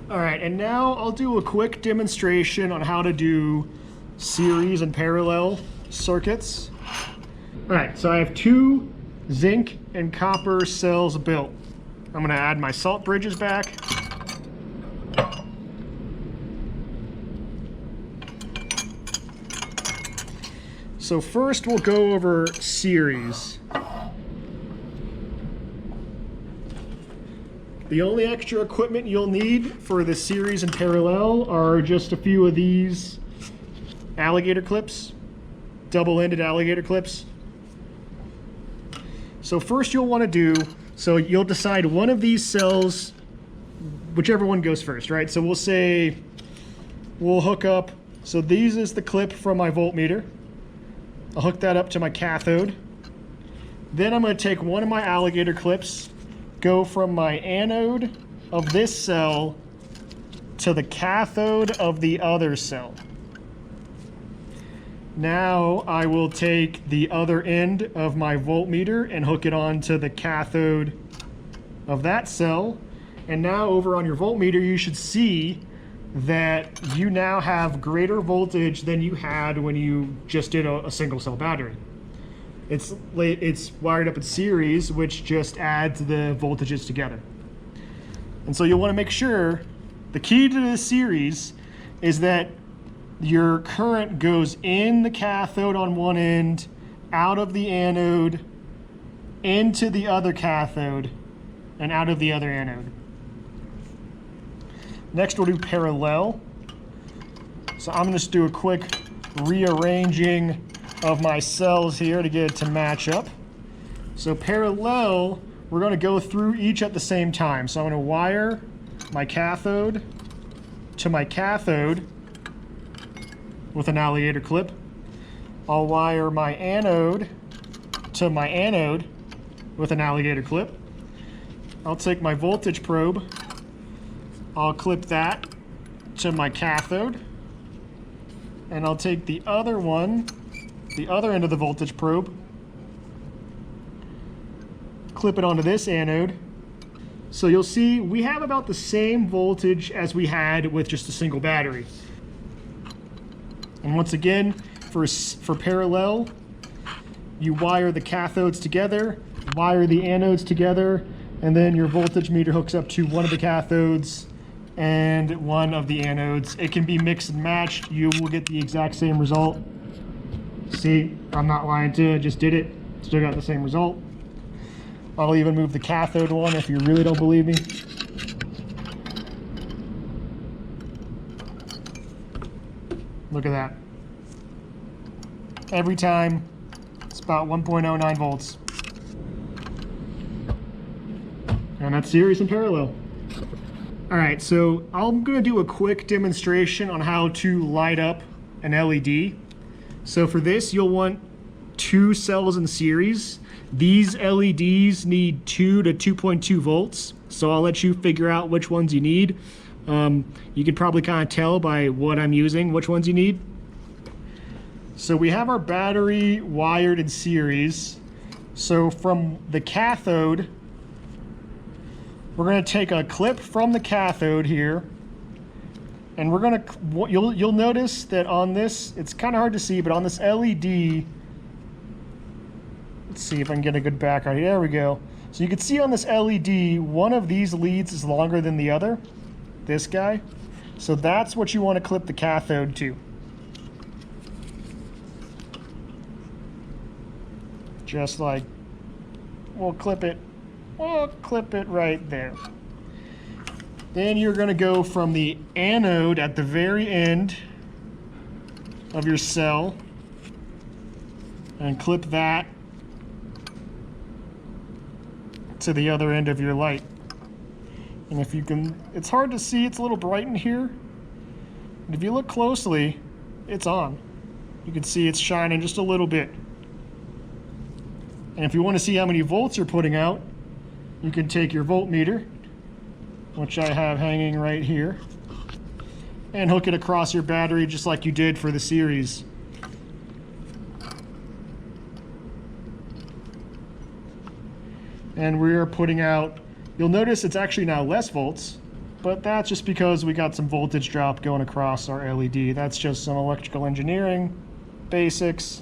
All right, and now I'll do a quick demonstration on how to do series and parallel circuits. All right, so I have 2 zinc and copper cells built. I'm gonna add my salt bridges back. So first we'll go over series. The only extra equipment you'll need for the series and parallel are just a few of these alligator clips, double-ended alligator clips. So first you'll want to do, so you'll decide one of these cells, whichever one goes first, right? So we'll say, we'll hook up, so these is the clip from my voltmeter. I'll hook that up to my cathode. Then I'm going to take one of my alligator clips, go from my anode of this cell to the cathode of the other cell. Now I will take the other end of my voltmeter and hook it onto the cathode of that cell. And now over on your voltmeter, you should see that you now have greater voltage than you had when you just did a single cell battery. It's wired up in series, which just adds the voltages together. And so you'll want to make sure, the key to the series is that your current goes in the cathode on one end, out of the anode, into the other cathode, and out of the other anode. Next we'll do parallel. So I'm going to do a quick rearranging of my cells here to get it to match up. So parallel, we're going to go through each at the same time. So I'm going to wire my cathode to my cathode with an alligator clip. I'll wire my anode to my anode with an alligator clip. I'll take my voltage probe, I'll clip that to my cathode, and I'll take the other one, the other end of the voltage probe, clip it onto this anode. So you'll see we have about the same voltage as we had with just a single battery. And once again, for parallel, you wire the cathodes together, wire the anodes together, and then your voltage meter hooks up to one of the cathodes and one of the anodes. It can be mixed and matched. You will get the exact same result. See, I'm not lying to you, I just did it. Still got the same result. I'll even move the cathode one if you really don't believe me. Look at that. Every time, it's about 1.09 volts. And that's series and parallel. All right, so I'm gonna do a quick demonstration on how to light up an LED. So for this, you'll want 2 cells in series. These LEDs need 2 to 2.2 volts. So I'll let you figure out which ones you need. You can probably kind of tell by what I'm using, which ones you need. So we have our battery wired in series. So from the cathode, we're going to take a clip from the cathode here, and we're going to, you'll notice that on this, it's kind of hard to see, but on this LED, let's see if I can get a good background. There we go. So you can see on this LED, one of these leads is longer than the other, this guy. So that's what you want to clip the cathode to. Just like, we'll clip it right there. Then you're going to go from the anode at the very end of your cell and clip that to the other end of your light. And if you can, it's hard to see, it's a little bright in here, but if you look closely, it's on. You can see it's shining just a little bit. And if you want to see how many volts you're putting out, you can take your voltmeter, which I have hanging right here, and hook it across your battery just like you did for the series. And we are putting out, you'll notice it's actually now less volts, but that's just because we got some voltage drop going across our LED. That's just some electrical engineering basics.